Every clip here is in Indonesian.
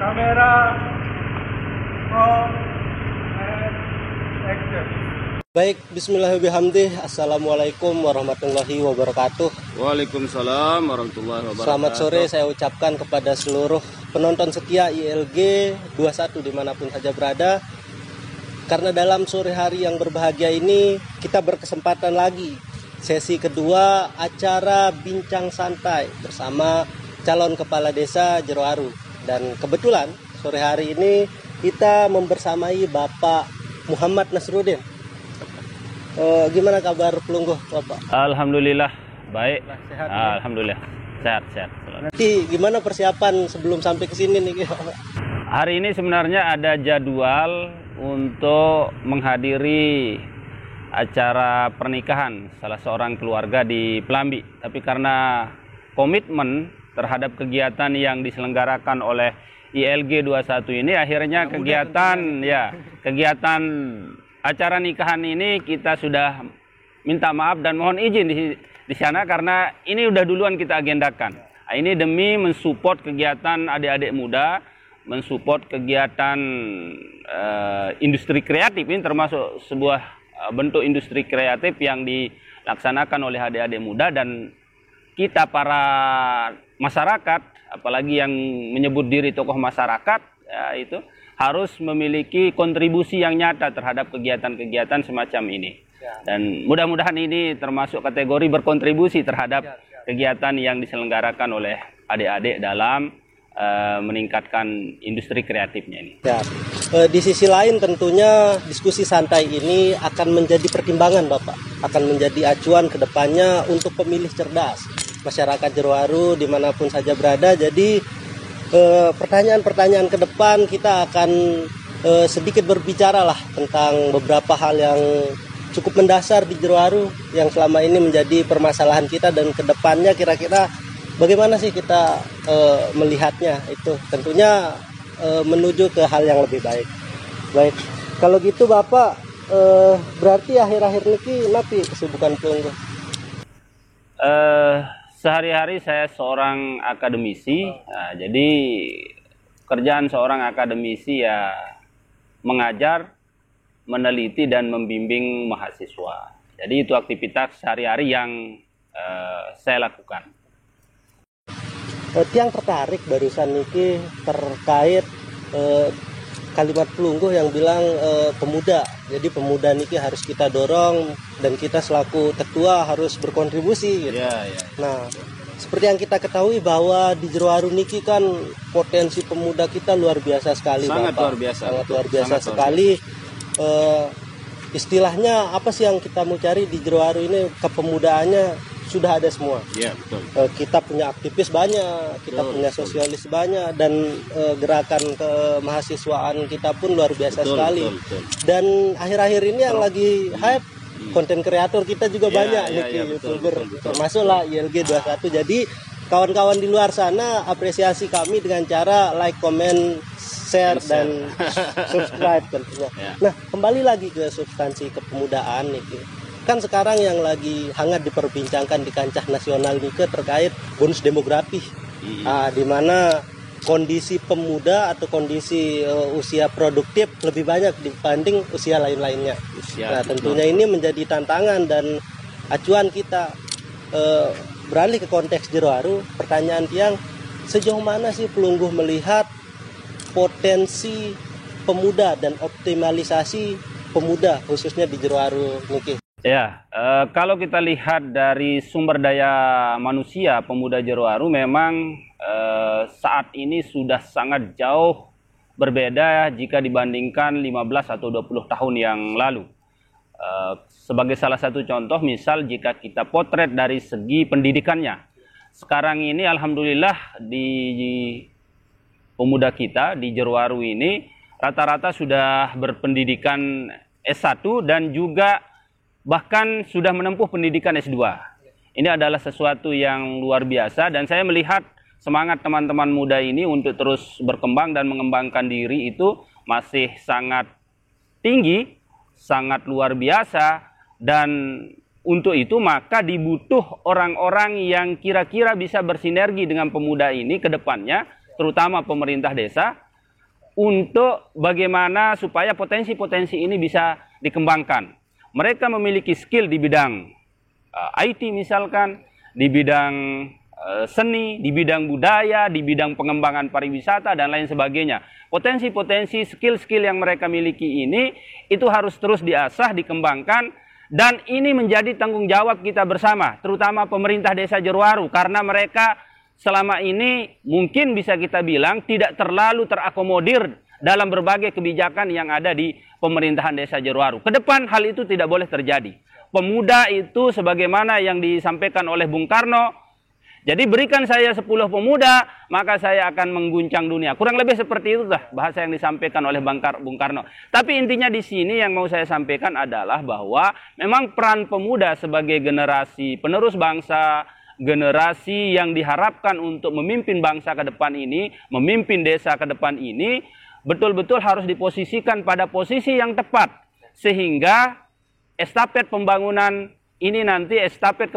Kamera, roll, and action. Baik, bismillahirrahmanirrahim. Assalamualaikum warahmatullahi wabarakatuh. Waalaikumsalam warahmatullahi wabarakatuh. Selamat sore saya ucapkan kepada seluruh penonton setia ILG 21 dimanapun saja berada. Karena dalam sore hari yang berbahagia ini kita berkesempatan lagi sesi kedua acara Bincang Santai bersama calon kepala desa Jeroaru. Dan kebetulan sore hari ini kita membersamai Bapak Muhammad Nasruddin. Gimana kabar Pelungguh, Bapak? Alhamdulillah baik. Sehat. Alhamdulillah sehat. Nanti gimana persiapan sebelum sampai ke sini nih? Hari ini sebenarnya ada jadwal untuk menghadiri acara pernikahan salah seorang keluarga di Pelambi. Tapi karena komitmen terhadap kegiatan yang diselenggarakan oleh ILG 21 ini, akhirnya kegiatan acara nikahan ini kita sudah minta maaf dan mohon izin di sana karena ini udah duluan kita agendakan. Nah, ini demi mensupport kegiatan adik-adik muda, mensupport kegiatan industri kreatif. Ini termasuk sebuah bentuk industri kreatif yang dilaksanakan oleh adik-adik muda, dan kita para masyarakat, apalagi yang menyebut diri tokoh masyarakat, ya, itu harus memiliki kontribusi yang nyata terhadap kegiatan-kegiatan semacam ini. Dan mudah-mudahan ini termasuk kategori berkontribusi terhadap kegiatan yang diselenggarakan oleh adik-adik dalam meningkatkan industri kreatifnya ini. Ya. Di sisi lain tentunya diskusi santai ini akan menjadi pertimbangan Bapak, akan menjadi acuan ke depannya untuk pemilih cerdas masyarakat Jeroaru dimanapun saja berada. Jadi pertanyaan-pertanyaan ke depan kita akan sedikit berbicara lah tentang beberapa hal yang cukup mendasar di Jeroaru yang selama ini menjadi permasalahan kita, dan ke depannya kira-kira bagaimana sih kita melihatnya, itu tentunya menuju ke hal yang lebih baik. Baik, kalau gitu Bapak berarti akhir-akhir ini napi kesibukan Pelungguh? Sehari-hari saya seorang akademisi, nah, jadi kerjaan seorang akademisi ya mengajar, meneliti dan membimbing mahasiswa. Jadi itu aktivitas sehari-hari yang saya lakukan. Tiang tertarik barusan niki terkait kalimat Pelungguh yang bilang pemuda. Jadi pemuda niki harus kita dorong dan kita selaku tetua harus berkontribusi gitu. Nah, seperti yang kita ketahui bahwa di Jeroaru niki kan potensi pemuda kita luar biasa sekali, sangat Bapak. luar biasa. Sangat luar biasa sekali. Istilahnya apa sih yang kita mau cari di Jeroaru ini, kepemudaannya sudah ada semua. Iya, betul. Kita punya aktivis banyak, kita punya sosialis banyak, dan gerakan kemahasiswaan kita pun luar biasa sekali. Betul. Dan akhir-akhir ini yang lagi hype, konten kreator kita juga banyak nih, YouTuber, termasuklah ILG 21. Jadi kawan-kawan di luar sana apresiasi kami dengan cara like, comment, share dan subscribe tentunya. Nah, kembali lagi ke substansi kepemudaan nih. Kan sekarang yang lagi hangat diperbincangkan di kancah nasional nih terkait bonus demografi. Di mana kondisi pemuda atau kondisi usia produktif lebih banyak dibanding usia lain-lainnya. Nah, tentunya ini menjadi tantangan dan acuan kita. Beralih ke konteks Jeroaru, pertanyaan tiang, sejauh mana sih Pelungguh melihat potensi pemuda dan optimalisasi pemuda khususnya di Jeroaru niki? Ya, kalau kita lihat dari sumber daya manusia pemuda Jeroaru memang saat ini sudah sangat jauh berbeda jika dibandingkan 15 atau 20 tahun yang lalu. Sebagai salah satu contoh, misal jika kita potret dari segi pendidikannya, sekarang ini alhamdulillah di pemuda kita di Jeroaru ini rata-rata sudah berpendidikan S1 dan juga bahkan sudah menempuh pendidikan S2. Ini adalah sesuatu yang luar biasa, dan saya melihat semangat teman-teman muda ini untuk terus berkembang dan mengembangkan diri itu masih sangat tinggi, sangat luar biasa. Dan untuk itu maka dibutuh orang-orang yang kira-kira bisa bersinergi dengan pemuda ini ke depannya, terutama pemerintah desa, untuk bagaimana supaya potensi-potensi ini bisa dikembangkan. Mereka memiliki skill di bidang IT misalkan, di bidang seni, di bidang budaya, di bidang pengembangan pariwisata, dan lain sebagainya. Potensi-potensi, skill-skill yang mereka miliki ini, itu harus terus diasah, dikembangkan, dan ini menjadi tanggung jawab kita bersama, terutama pemerintah Desa Jerowaru, karena mereka selama ini mungkin bisa kita bilang tidak terlalu terakomodir dalam berbagai kebijakan yang ada di pemerintahan Desa Jerowaru. Kedepan hal itu tidak boleh terjadi. Pemuda itu sebagaimana yang disampaikan oleh Bung Karno, jadi berikan saya 10 pemuda, maka saya akan mengguncang dunia. Kurang lebih seperti itu lah bahasa yang disampaikan oleh Bung Karno. Tapi intinya di sini yang mau saya sampaikan adalah bahwa memang peran pemuda sebagai generasi penerus bangsa, generasi yang diharapkan untuk memimpin bangsa ke depan ini, memimpin desa ke depan ini, betul-betul harus diposisikan pada posisi yang tepat. Sehingga estafet pembangunan ini nanti, estafet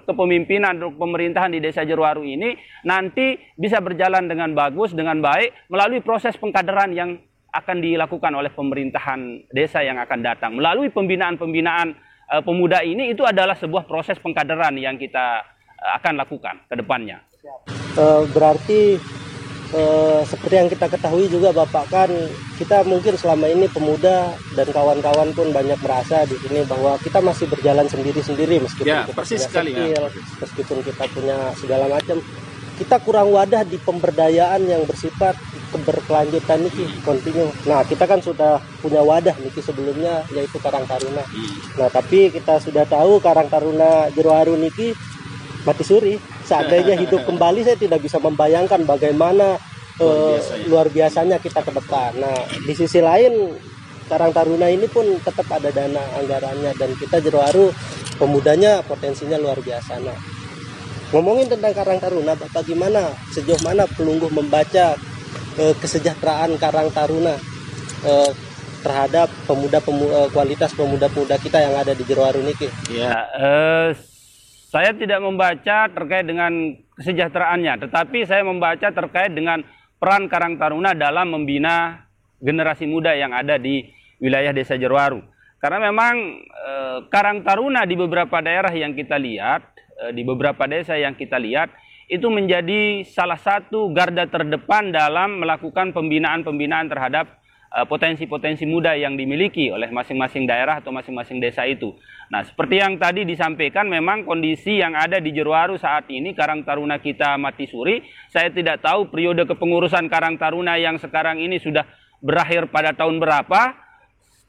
kepemimpinan pemerintahan di Desa Jerowaru ini nanti bisa berjalan dengan bagus, dengan baik, melalui proses pengkaderan yang akan dilakukan oleh pemerintahan desa yang akan datang. Melalui pembinaan-pembinaan pemuda ini, itu adalah sebuah proses pengkaderan yang kita akan lakukan ke depannya. Berarti seperti yang kita ketahui juga Bapak, kan kita mungkin selama ini pemuda dan kawan-kawan pun banyak merasa di sini bahwa kita masih berjalan sendiri-sendiri meskipun ya, kita persis punya sekali, skill, meskipun kita punya segala macam, kita kurang wadah di pemberdayaan yang bersifat keberkelanjutan niki kontinu. Nah, kita kan sudah punya wadah niki sebelumnya, yaitu Karang Taruna. Nah, tapi kita sudah tahu Karang Taruna Jerowaru niki mati suri. Seandainya hidup kembali, saya tidak bisa membayangkan bagaimana luar biasanya kita ke depan. Nah, di sisi lain Karang Taruna ini pun tetap ada dana anggarannya, dan kita Jerowaru pemudanya potensinya luar biasa. Nah, ngomongin tentang Karang Taruna, Bapak gimana, sejauh mana Pelungguh membaca kesejahteraan Karang Taruna terhadap kualitas pemuda-pemuda kita yang ada di Jerowaru niki? Ya, saya tidak membaca terkait dengan kesejahteraannya, tetapi saya membaca terkait dengan peran Karang Taruna dalam membina generasi muda yang ada di wilayah Desa Jerowaru. Karena memang Karang Taruna di beberapa daerah yang kita lihat, di beberapa desa yang kita lihat, itu menjadi salah satu garda terdepan dalam melakukan pembinaan-pembinaan terhadap potensi-potensi muda yang dimiliki oleh masing-masing daerah atau masing-masing desa itu. Nah, seperti yang tadi disampaikan, memang kondisi yang ada di Jerowaru saat ini, Karang Taruna kita mati suri. Saya tidak tahu periode kepengurusan Karang Taruna yang sekarang ini sudah berakhir pada tahun berapa,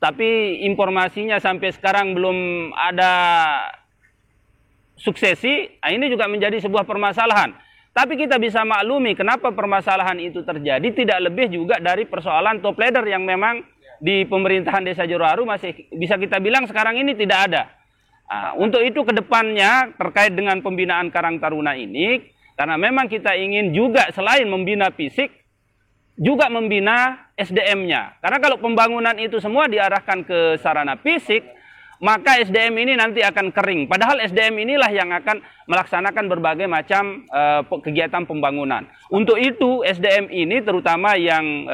tapi informasinya sampai sekarang belum ada suksesi. Nah, ini juga menjadi sebuah permasalahan. Tapi kita bisa maklumi kenapa permasalahan itu terjadi, tidak lebih juga dari persoalan top leader yang memang di pemerintahan Desa Jerowaru masih bisa kita bilang sekarang ini tidak ada. Nah, untuk itu ke depannya terkait dengan pembinaan Karang Taruna ini, karena memang kita ingin juga selain membina fisik, juga membina SDM-nya. Karena kalau pembangunan itu semua diarahkan ke sarana fisik, maka SDM ini nanti akan kering. Padahal SDM inilah yang akan melaksanakan berbagai macam kegiatan pembangunan. Untuk itu SDM ini terutama yang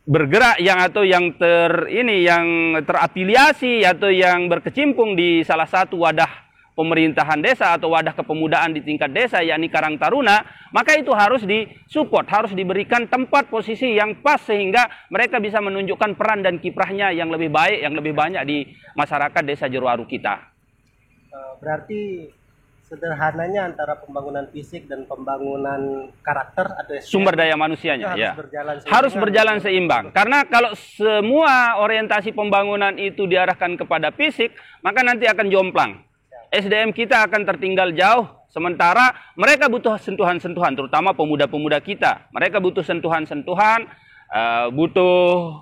bergerak yang terafiliasi atau yang berkecimpung di salah satu wadah pemerintahan desa atau wadah kepemudaan di tingkat desa, yakni Karang Taruna, maka itu harus disupport, harus diberikan tempat posisi yang pas sehingga mereka bisa menunjukkan peran dan kiprahnya yang lebih baik, yang lebih banyak di masyarakat Desa Jerowaru kita. Berarti sederhananya antara pembangunan fisik dan pembangunan karakter atau sumber daya manusianya harus berjalan seimbang. seimbang. Karena kalau semua orientasi pembangunan itu diarahkan kepada fisik, maka nanti akan jomplang. SDM kita akan tertinggal jauh, sementara mereka butuh sentuhan-sentuhan, terutama pemuda-pemuda kita. Mereka butuh sentuhan-sentuhan, butuh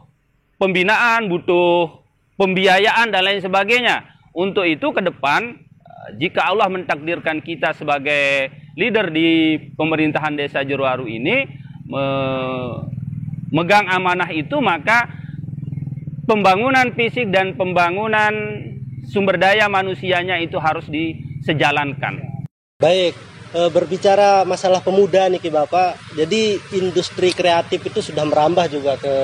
pembinaan, butuh pembiayaan, dan lain sebagainya. Untuk itu ke depan, jika Allah mentakdirkan kita sebagai leader di pemerintahan Desa Jerowaru ini, megang amanah itu, maka pembangunan fisik dan pembangunan sumber daya manusianya itu harus disejalankan. Baik, berbicara masalah pemuda nih Bapak, jadi industri kreatif itu sudah merambah juga ke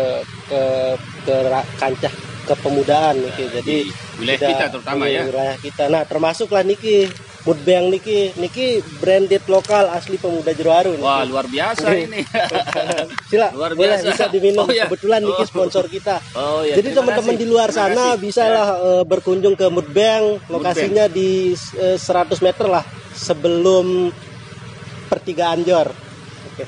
kancah kepemudaan nih. Jadi wilayah kita terutama ya. Wilayah kita. Nah, termasuklah niki Mudbang niki branded lokal asli pemuda Jerowaru. Wah, luar biasa ini. Sila, luar boleh biasa. bisa diminum. Iya. Kebetulan niki sponsor kita. Iya. Jadi teman-teman di luar sana bisalah berkunjung ke Mudbang. Lokasinya di 100 meter lah sebelum pertigaan Jor. Oke.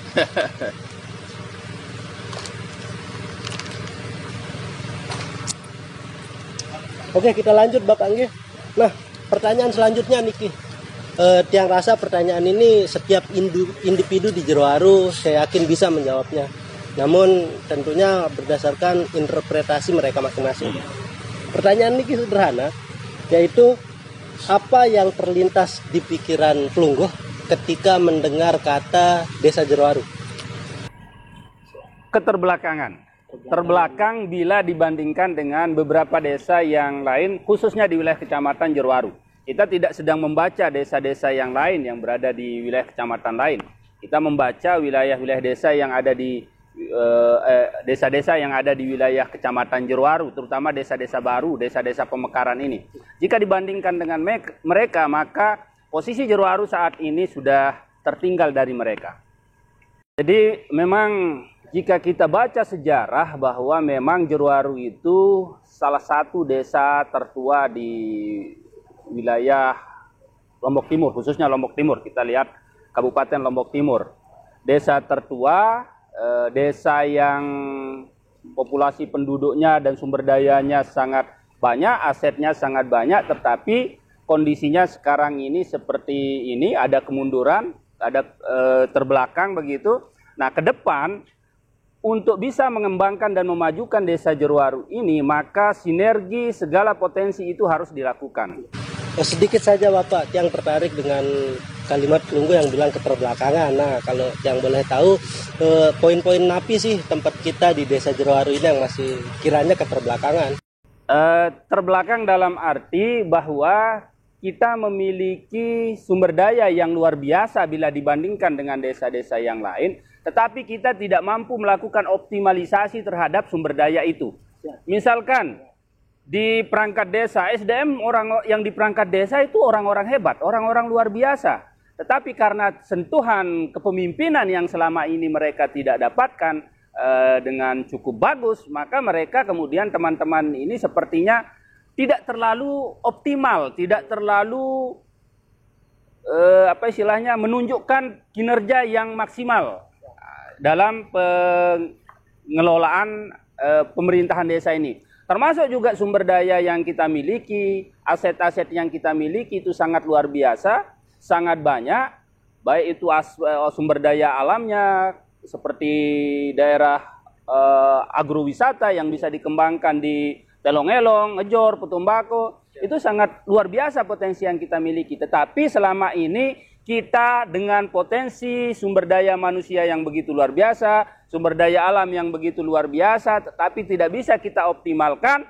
Oke, kita lanjut Bapak Anggi. Nah, pertanyaan selanjutnya Niki. Tiang rasa pertanyaan ini setiap individu di Jerowaru saya yakin bisa menjawabnya. Namun tentunya berdasarkan interpretasi mereka masing-masing. Pertanyaan Niki sederhana, yaitu apa yang terlintas di pikiran Plungguh ketika mendengar kata Desa Jerowaru? Keterbelakangan. Terbelakang bila dibandingkan dengan beberapa desa yang lain, khususnya di wilayah Kecamatan Jerowaru. Kita tidak sedang membaca desa-desa yang lain yang berada di wilayah kecamatan lain. Kita membaca wilayah-wilayah desa yang ada di desa-desa yang ada di wilayah Kecamatan Jerowaru, terutama desa-desa baru, desa-desa pemekaran ini. Jika dibandingkan dengan mereka, maka posisi Jerowaru saat ini sudah tertinggal dari mereka. Jadi memang jika kita baca sejarah bahwa memang Jerowaru itu salah satu desa tertua di wilayah Lombok Timur, khususnya Lombok Timur. Kita lihat Kabupaten Lombok Timur. Desa tertua, desa yang populasi penduduknya dan sumber dayanya sangat banyak, asetnya sangat banyak, tetapi kondisinya sekarang ini seperti ini, ada kemunduran, ada terbelakang begitu. Nah, ke depan untuk bisa mengembangkan dan memajukan desa Jerowaru ini, maka sinergi segala potensi itu harus dilakukan. Sedikit saja Bapak yang tertarik dengan kalimat Plungguh yang bilang keterbelakangan. Nah, kalau yang boleh tahu poin-poin napi sih tempat kita di desa Jerowaru ini yang masih kiranya keterbelakangan? Terbelakang dalam arti bahwa kita memiliki sumber daya yang luar biasa bila dibandingkan dengan desa-desa yang lain, tetapi kita tidak mampu melakukan optimalisasi terhadap sumber daya itu. Misalkan di perangkat desa, SDM orang yang di perangkat desa itu orang-orang hebat, orang-orang luar biasa. Tetapi karena sentuhan kepemimpinan yang selama ini mereka tidak dapatkan dengan cukup bagus, maka mereka kemudian teman-teman ini sepertinya tidak terlalu optimal, tidak terlalu menunjukkan kinerja yang maksimal dalam pengelolaan pemerintahan desa ini. Termasuk juga sumber daya yang kita miliki, aset-aset yang kita miliki itu sangat luar biasa, sangat banyak, baik itu sumber daya alamnya seperti daerah agrowisata yang bisa dikembangkan di Telong-Elong, Ngejor, Petumbako, itu sangat luar biasa potensi yang kita miliki. Tetapi selama ini kita dengan potensi sumber daya manusia yang begitu luar biasa, sumber daya alam yang begitu luar biasa, tetapi tidak bisa kita optimalkan,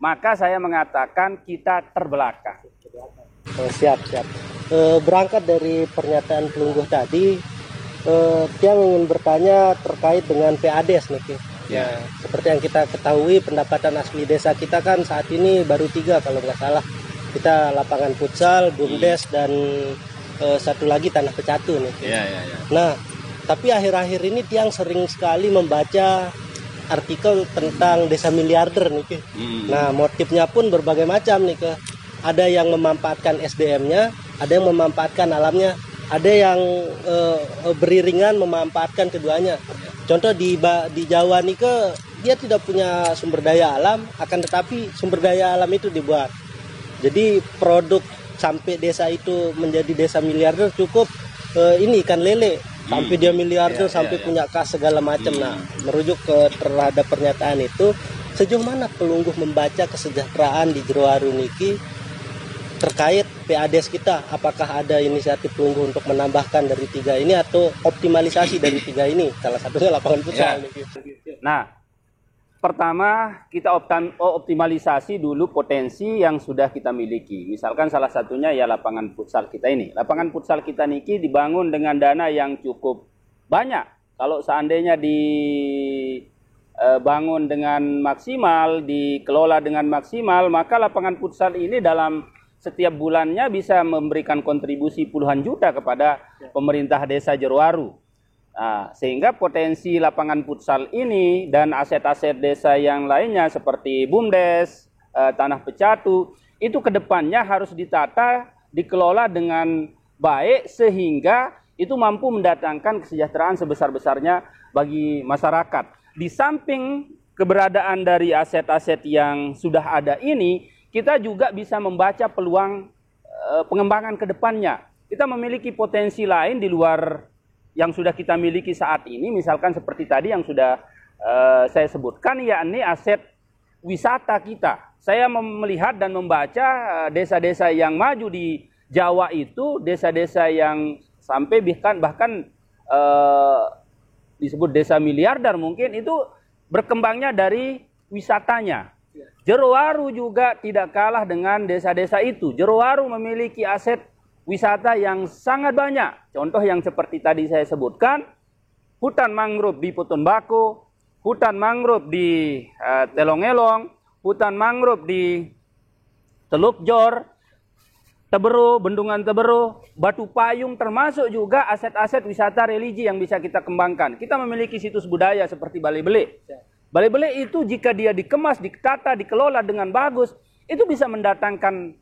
maka saya mengatakan kita terbelakang. Siap. Berangkat dari pernyataan Plungguh tadi, Tiang ingin bertanya terkait dengan PADES nih. Ya, seperti yang kita ketahui pendapatan asli desa kita kan saat ini baru 3 kalau nggak salah. Kita lapangan futsal, BUMDes dan satu lagi tanah pecatu nih. Ya. Nah, tapi akhir-akhir ini Tiang sering sekali membaca artikel tentang desa miliarder nih. Nah, motifnya pun berbagai macam nih. Ada yang memanfaatkan SDM-nya, ada yang memanfaatkan alamnya, ada yang beriringan memanfaatkan keduanya. Contoh di Jawa nih dia tidak punya sumber daya alam, akan tetapi sumber daya alam itu dibuat. Jadi produk sampai desa itu menjadi desa miliarder cukup ini ikan lele sampai dia miliarder sampai punya kas segala macam. Nah, merujuk terhadap pernyataan itu, sejauh mana Plungguh membaca kesejahteraan di Jerowaru niki terkait PADES kita? Apakah ada inisiatif Plungguh untuk menambahkan dari 3 ini atau optimalisasi dari 3 ini? Salah satunya lapangan futsal. Nah, pertama kita optimalisasi dulu potensi yang sudah kita miliki. Misalkan salah satunya ya lapangan futsal kita ini. Lapangan futsal kita niki dibangun dengan dana yang cukup banyak. Kalau seandainya dibangun dengan maksimal, dikelola dengan maksimal, maka lapangan futsal ini dalam setiap bulannya bisa memberikan kontribusi puluhan juta kepada pemerintah desa Jerowaru. Nah, sehingga potensi lapangan futsal ini dan aset-aset desa yang lainnya seperti BUMDes, tanah pecatu, itu kedepannya harus ditata, dikelola dengan baik sehingga itu mampu mendatangkan kesejahteraan sebesar-besarnya bagi masyarakat. Di samping keberadaan dari aset-aset yang sudah ada ini, kita juga bisa membaca peluang pengembangan kedepannya. Kita memiliki potensi lain di luar yang sudah kita miliki saat ini, misalkan seperti tadi yang sudah saya sebutkan, yakni aset wisata kita. Saya melihat dan membaca desa-desa yang maju di Jawa itu, desa-desa yang sampai bahkan disebut desa miliarder mungkin, itu berkembangnya dari wisatanya. Jerowaru juga tidak kalah dengan desa-desa itu. Jerowaru memiliki aset wisata yang sangat banyak. Contoh yang seperti tadi saya sebutkan, hutan mangrove di Potonbako, hutan mangrove di Telongelong, hutan mangrove di Teluk Jor, Tebero, Bendungan Tebero, Batu Payung, termasuk juga aset-aset wisata religi yang bisa kita kembangkan. Kita memiliki situs budaya seperti Balai Bele. Balai Bele itu jika dia dikemas, ditata, dikelola dengan bagus, itu bisa mendatangkan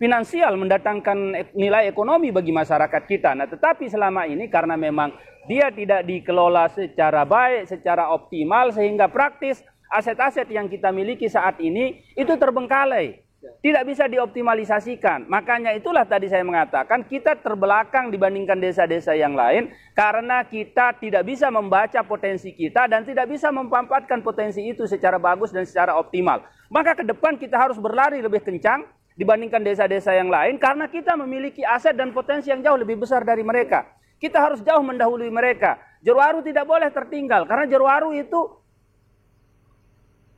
finansial, mendatangkan nilai ekonomi bagi masyarakat kita. Nah, tetapi selama ini karena memang dia tidak dikelola secara baik, secara optimal, sehingga praktis aset-aset yang kita miliki saat ini itu terbengkalai. Tidak bisa dioptimalisasikan. Makanya itulah tadi saya mengatakan kita terbelakang dibandingkan desa-desa yang lain karena kita tidak bisa membaca potensi kita dan tidak bisa memanfaatkan potensi itu secara bagus dan secara optimal. Maka ke depan kita harus berlari lebih kencang dibandingkan desa-desa yang lain karena kita memiliki aset dan potensi yang jauh lebih besar dari mereka. Kita harus jauh mendahului mereka. Jerowaru tidak boleh tertinggal karena Jerowaru itu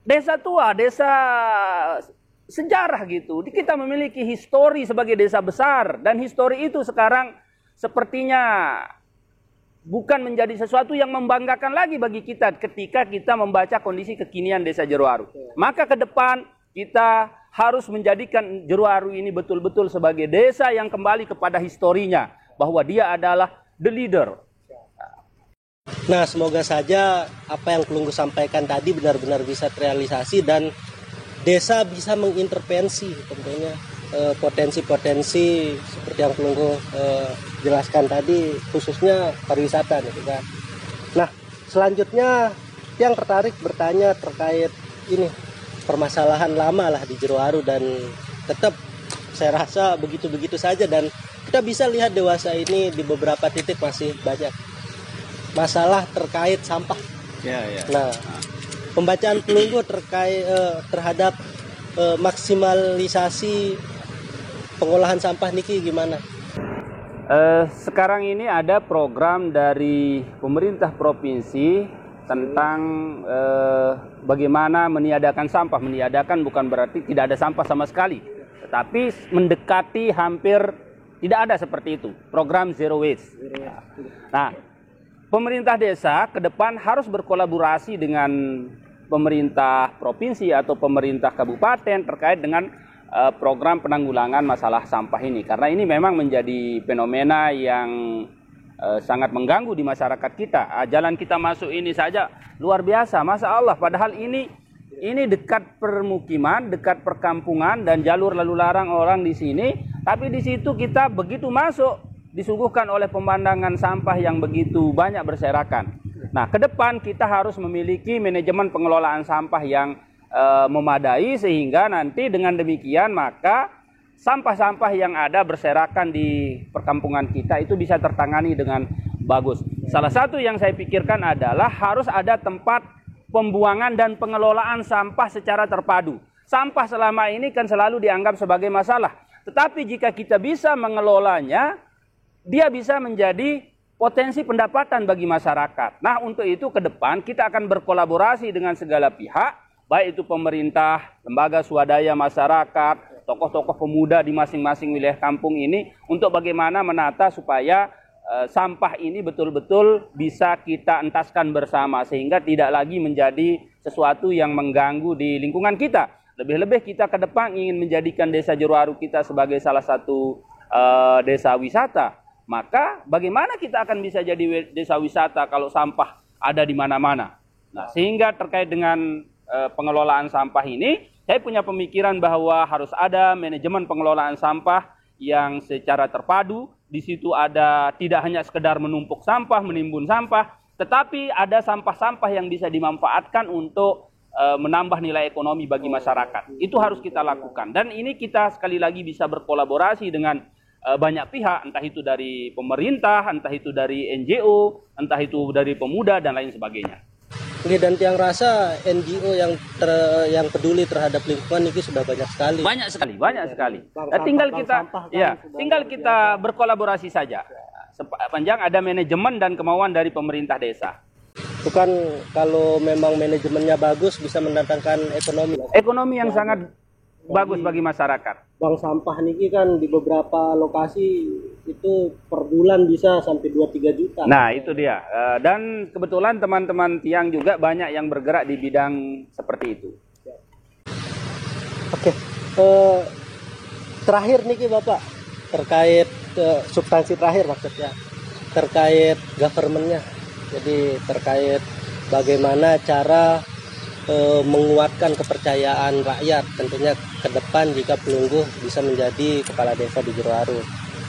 desa tua, desa sejarah gitu. Kita memiliki histori sebagai desa besar dan histori itu sekarang sepertinya bukan menjadi sesuatu yang membanggakan lagi bagi kita ketika kita membaca kondisi kekinian desa Jerowaru. Maka ke depan kita harus menjadikan Jerowaru ini betul-betul sebagai desa yang kembali kepada historinya, bahwa dia adalah the leader. Nah, semoga saja apa yang Kelunggu sampaikan tadi benar-benar bisa terrealisasi dan desa bisa mengintervensi tentunya potensi-potensi seperti yang Kelunggu jelaskan tadi, khususnya pariwisata gitu kan. Nah, selanjutnya yang tertarik bertanya terkait ini permasalahan lama lah di Jerowaru dan tetap saya rasa begitu-begitu saja dan kita bisa lihat dewasa ini di beberapa titik masih banyak masalah terkait sampah. Nah, pembacaan Kelunggu terkait terhadap maksimalisasi pengolahan sampah niki gimana? Sekarang ini ada program dari pemerintah provinsi tentang bagaimana meniadakan sampah. Meniadakan bukan berarti tidak ada sampah sama sekali, tetapi mendekati hampir tidak ada seperti itu. Program Zero Waste. Nah, pemerintah desa ke depan harus berkolaborasi dengan pemerintah provinsi atau pemerintah kabupaten terkait dengan program penanggulangan masalah sampah ini. Karena ini memang menjadi fenomena yang sangat mengganggu di masyarakat kita. Jalan kita masuk ini saja luar biasa, Masya Allah. Padahal ini dekat permukiman, dekat perkampungan dan jalur lalu larang orang di sini. Tapi di situ kita begitu masuk disuguhkan oleh pemandangan sampah yang begitu banyak berserakan. Nah, ke depan kita harus memiliki manajemen pengelolaan sampah yang memadai sehingga nanti dengan demikian maka sampah-sampah yang ada berserakan di perkampungan kita itu bisa tertangani dengan bagus. Salah satu yang saya pikirkan adalah harus ada tempat pembuangan dan pengelolaan sampah secara terpadu. Sampah selama ini kan selalu dianggap sebagai masalah. Tetapi jika kita bisa mengelolanya, dia bisa menjadi potensi pendapatan bagi masyarakat. Nah, untuk itu ke depan kita akan berkolaborasi dengan segala pihak, baik itu pemerintah, lembaga swadaya masyarakat, tokoh-tokoh pemuda di masing-masing wilayah kampung ini, untuk bagaimana menata supaya sampah ini betul-betul bisa kita entaskan bersama, sehingga tidak lagi menjadi sesuatu yang mengganggu di lingkungan kita. Lebih-lebih kita ke depan ingin menjadikan Desa Jeroaru kita sebagai salah satu desa wisata. Maka bagaimana kita akan bisa jadi desa wisata kalau sampah ada di mana-mana? Nah, sehingga terkait dengan pengelolaan sampah ini, saya punya pemikiran bahwa harus ada manajemen pengelolaan sampah yang secara terpadu. Di situ ada tidak hanya sekedar menumpuk sampah, menimbun sampah, tetapi ada sampah-sampah yang bisa dimanfaatkan untuk menambah nilai ekonomi bagi masyarakat. Itu harus kita lakukan. Dan ini kita sekali lagi bisa berkolaborasi dengan banyak pihak, entah itu dari pemerintah, entah itu dari NGO, entah itu dari pemuda dan lain sebagainya. Oke, dan tiang rasa NGO yang peduli terhadap lingkungan ini sudah banyak sekali. Banyak sekali. Tinggal kita berkolaborasi saja. Sepanjang ada manajemen dan kemauan dari pemerintah desa. Bukan kalau memang manajemennya bagus bisa mendatangkan ekonomi. Ekonomi yang sangat bagus bagi masyarakat. Bank sampah niki kan di beberapa lokasi itu per bulan bisa sampai 2-3 juta. Nah, itu dia. Dan kebetulan teman-teman tiang juga banyak yang bergerak di bidang seperti itu. Oke. Terakhir niki Bapak, terkait substansi terakhir maksudnya, terkait government-nya. Jadi terkait bagaimana cara menguatkan kepercayaan rakyat tentunya ke depan jika Pelungguh bisa menjadi kepala desa di Jeroaru.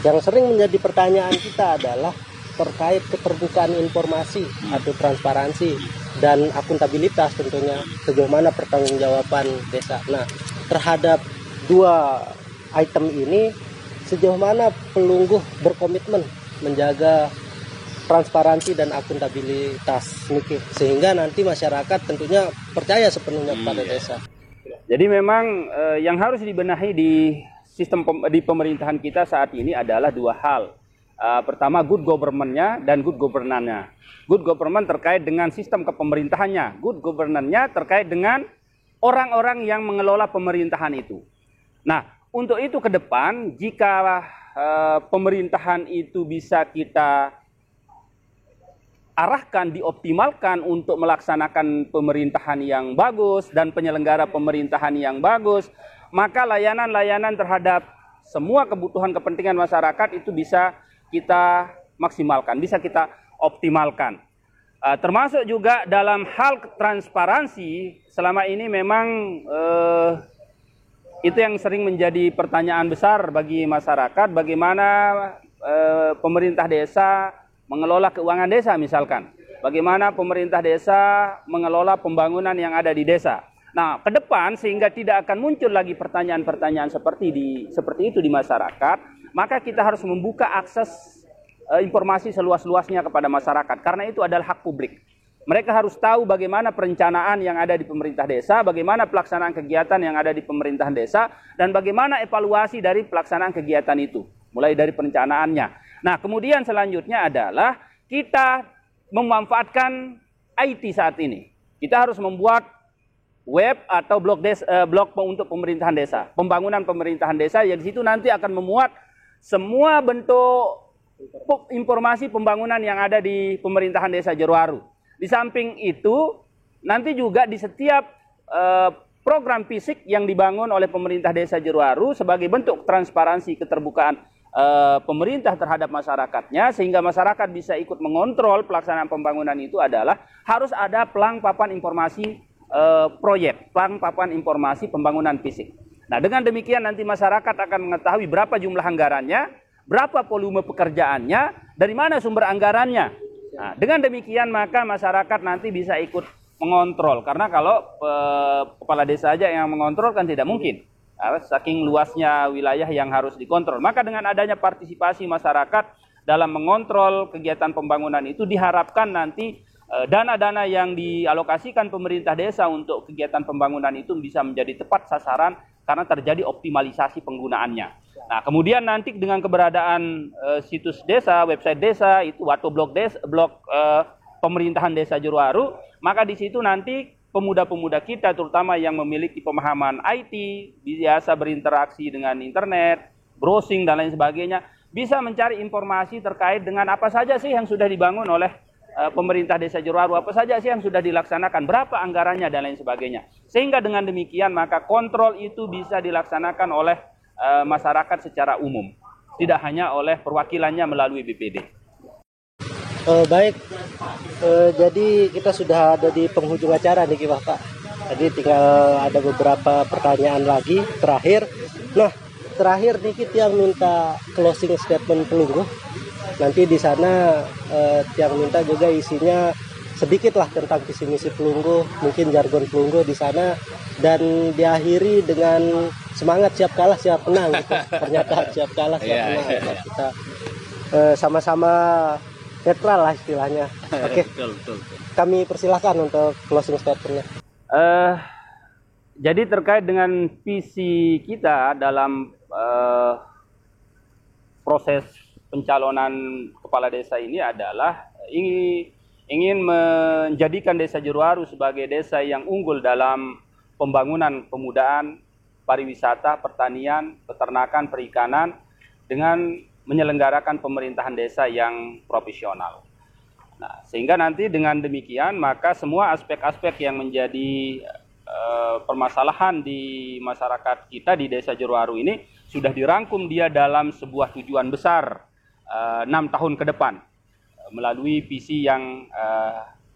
Yang sering menjadi pertanyaan kita adalah terkait keterbukaan informasi atau transparansi dan akuntabilitas tentunya, sejauh mana pertanggungjawaban desa. Nah, terhadap dua item ini sejauh mana Pelungguh berkomitmen menjaga transparansi dan akuntabilitas niki, sehingga nanti masyarakat tentunya percaya sepenuhnya kepada desa. Jadi memang yang harus dibenahi di sistem di pemerintahan kita saat ini adalah dua hal. Pertama, good government-nya dan good governance-nya. Good government terkait dengan sistem kepemerintahannya. Good governance-nya terkait dengan orang-orang yang mengelola pemerintahan itu. Nah, untuk itu ke depan, jika pemerintahan itu bisa kita arahkan, dioptimalkan untuk melaksanakan pemerintahan yang bagus dan penyelenggara pemerintahan yang bagus, maka layanan-layanan terhadap semua kebutuhan kepentingan masyarakat itu bisa kita maksimalkan, bisa kita optimalkan. Termasuk juga dalam hal transparansi, selama ini memang itu yang sering menjadi pertanyaan besar bagi masyarakat, bagaimana pemerintah desa mengelola keuangan desa misalkan. Bagaimana pemerintah desa mengelola pembangunan yang ada di desa. Nah, ke depan sehingga tidak akan muncul lagi pertanyaan-pertanyaan seperti itu di masyarakat, maka kita harus membuka akses informasi seluas-luasnya kepada masyarakat, karena itu adalah hak publik. Mereka harus tahu bagaimana perencanaan yang ada di pemerintah desa, bagaimana pelaksanaan kegiatan yang ada di pemerintahan desa, dan bagaimana evaluasi dari pelaksanaan kegiatan itu, mulai dari perencanaannya. Nah, kemudian selanjutnya adalah kita memanfaatkan IT saat ini. Kita harus membuat web atau blog untuk pemerintahan desa, pembangunan pemerintahan desa, yang di situ nanti akan memuat semua bentuk informasi pembangunan yang ada di pemerintahan desa Jeroaru. Di samping itu, nanti juga di setiap program fisik yang dibangun oleh pemerintah desa Jeroaru sebagai bentuk transparansi keterbukaan pemerintah terhadap masyarakatnya, sehingga masyarakat bisa ikut mengontrol pelaksanaan pembangunan itu adalah harus ada pelang papan informasi proyek, pelang papan informasi pembangunan fisik. Nah, dengan demikian nanti masyarakat akan mengetahui berapa jumlah anggarannya, berapa volume pekerjaannya, dari mana sumber anggarannya. Nah, dengan demikian maka masyarakat nanti bisa ikut mengontrol, karena kalau kepala desa saja yang mengontrol kan tidak mungkin. Saking luasnya wilayah yang harus dikontrol. Maka dengan adanya partisipasi masyarakat dalam mengontrol kegiatan pembangunan itu, diharapkan nanti dana-dana yang dialokasikan pemerintah desa untuk kegiatan pembangunan itu bisa menjadi tepat sasaran karena terjadi optimalisasi penggunaannya. Nah, kemudian nanti dengan keberadaan situs desa, website desa, itu atau blog pemerintahan Desa Jerowaru, maka di situ nanti pemuda-pemuda kita terutama yang memiliki pemahaman IT, biasa berinteraksi dengan internet, browsing dan lain sebagainya, bisa mencari informasi terkait dengan apa saja sih yang sudah dibangun oleh pemerintah Desa Jerowaru, apa saja sih yang sudah dilaksanakan, berapa anggarannya dan lain sebagainya. Sehingga dengan demikian maka kontrol itu bisa dilaksanakan oleh masyarakat secara umum, tidak hanya oleh perwakilannya melalui BPD. Baik, jadi kita sudah ada di penghujung acara nih Pak. Jadi tinggal ada beberapa pertanyaan lagi terakhir. Nah, terakhir dikit yang minta closing statement Pelungguh. Nanti di sana yang minta juga isinya sedikit lah tentang visi misi Pelungguh, mungkin jargon Pelungguh di sana, dan diakhiri dengan semangat siap kalah siap menang gitu. Pernyataan siap kalah siap menang. Kita sama-sama netral lah istilahnya. Oke. Betul. Kami persilahkan untuk closing statement-nya. Jadi terkait dengan visi kita dalam proses pencalonan kepala desa ini adalah ingin menjadikan Desa Jerowaru sebagai desa yang unggul dalam pembangunan pemudaan, pariwisata, pertanian, peternakan, perikanan dengan menyelenggarakan pemerintahan desa yang profesional. Nah, sehingga nanti dengan demikian maka semua aspek-aspek yang menjadi permasalahan di masyarakat kita di Desa Jerowaru ini sudah dirangkum dia dalam sebuah tujuan besar 6 tahun ke depan melalui visi yang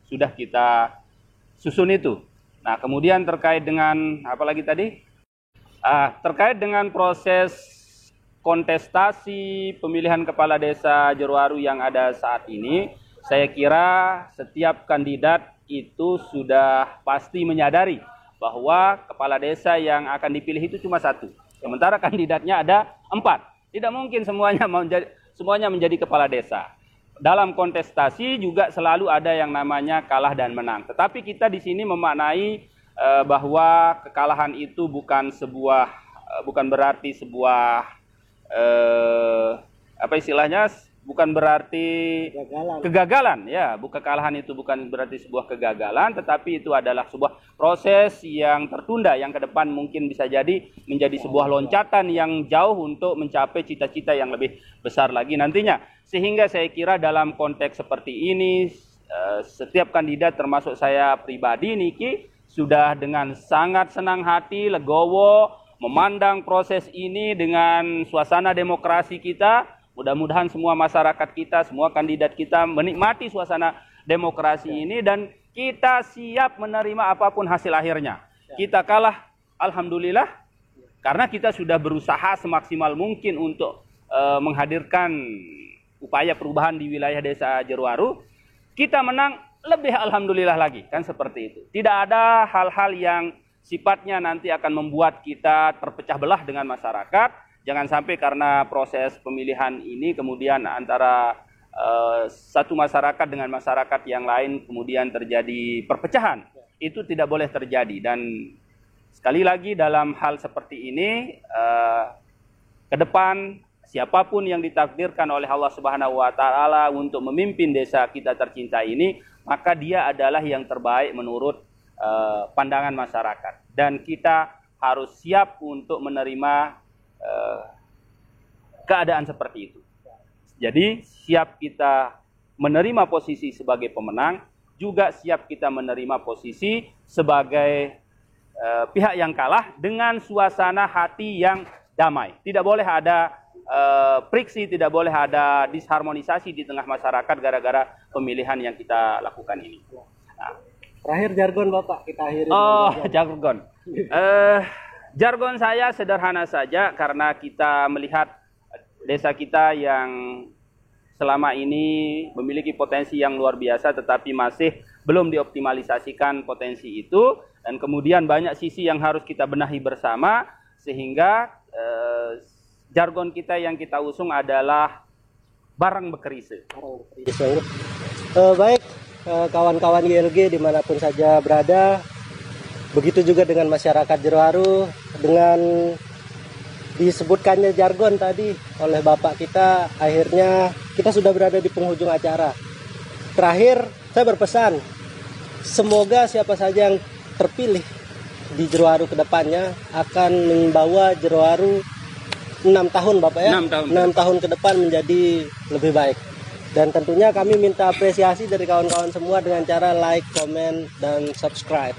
sudah kita susun itu. Nah, kemudian terkait dengan apa lagi tadi? Terkait dengan proses kontestasi pemilihan kepala desa Jerowaru yang ada saat ini, saya kira setiap kandidat itu sudah pasti menyadari bahwa kepala desa yang akan dipilih itu cuma satu. Sementara kandidatnya ada 4. Tidak mungkin semuanya menjadi kepala desa. Dalam kontestasi juga selalu ada yang namanya kalah dan menang. Tetapi kita di sini memaknai bahwa kekalahan itu bukan berarti sebuah bukan berarti kegagalan, ya. Kekalahan itu bukan berarti sebuah kegagalan, tetapi itu adalah sebuah proses yang tertunda yang ke depan mungkin bisa jadi menjadi sebuah loncatan yang jauh untuk mencapai cita-cita yang lebih besar lagi nantinya. Sehingga saya kira dalam konteks seperti ini setiap kandidat termasuk saya pribadi Niki sudah dengan sangat senang hati, legowo memandang proses ini dengan suasana demokrasi kita. Mudah-mudahan semua masyarakat kita, semua kandidat kita menikmati suasana demokrasi ini dan kita siap menerima apapun hasil akhirnya. Kita kalah, alhamdulillah, karena kita sudah berusaha semaksimal mungkin untuk menghadirkan upaya perubahan di wilayah Desa Jerowaru. Kita menang, lebih alhamdulillah lagi, kan seperti itu. Tidak ada hal-hal yang sifatnya nanti akan membuat kita terpecah belah dengan masyarakat. Jangan sampai karena proses pemilihan ini kemudian antara satu masyarakat dengan masyarakat yang lain kemudian terjadi perpecahan. Itu tidak boleh terjadi. Dan sekali lagi dalam hal seperti ini, ke depan siapapun yang ditakdirkan oleh Allah Subhanahu wa Ta'ala untuk memimpin desa kita tercinta ini, maka dia adalah yang terbaik menurut pandangan masyarakat, dan kita harus siap untuk menerima keadaan seperti itu. Jadi siap kita menerima posisi sebagai pemenang, juga siap kita menerima posisi sebagai pihak yang kalah dengan suasana hati yang damai. Tidak boleh ada friksi, tidak boleh ada disharmonisasi di tengah masyarakat gara-gara pemilihan yang kita lakukan ini. Nah, terakhir jargon Bapak, kita akhiri. Jargon. Jargon saya sederhana saja karena kita melihat desa kita yang selama ini memiliki potensi yang luar biasa tetapi masih belum dioptimalisasikan potensi itu, dan kemudian banyak sisi yang harus kita benahi bersama, sehingga jargon kita yang kita usung adalah bareng bekerise. Baik, kawan-kawan YLG dimanapun saja berada, Begitu juga dengan masyarakat Jerowaru, dengan disebutkannya jargon tadi oleh Bapak kita, akhirnya kita sudah berada di penghujung acara. Terakhir, saya berpesan, semoga siapa saja yang terpilih di Jerowaru ke depannya akan membawa Jerowaru 6 tahun Bapak ya, 6 tahun ke depan menjadi lebih baik. Dan tentunya kami minta apresiasi dari kawan-kawan semua dengan cara like, komen, dan subscribe.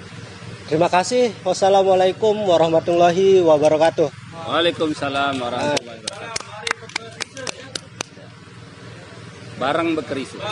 Terima kasih. Wassalamualaikum warahmatullahi wabarakatuh. Waalaikumsalam warahmatullahi wabarakatuh. Barang berkerisik.